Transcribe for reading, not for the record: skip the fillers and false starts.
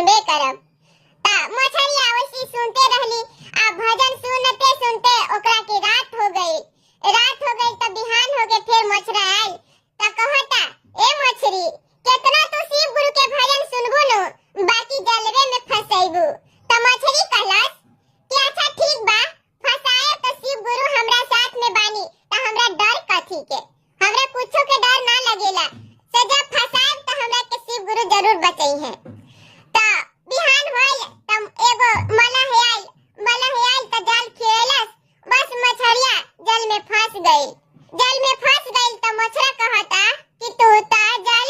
सुनबे करब। ता मछरिया वैसी सुनते रहली। आ भजन सुनते सुनते ओकरा के रात हो गई त बिहान हो गए। फिर मछरा आइल त कहता, ए मछरी, कितना तो शिव गुरु के भजन सुनबू नु, बाकी जलवे में फसैबू। त मछरी कहलस कि अच्छा ठीक बा, फसाए तो शिव गुरु हमरा साथ में बानी, त हमरा डर कथी के, हमरा कुछो के डर ना लगेला। से जब फसाए त हमरा के शिव गुरु जरूर बचई है। त बिहान होइल त एगो मलह आइल त जाल खेलस, बस मछरिया जल में फंस गई। त मछरा कहता कि तू त जल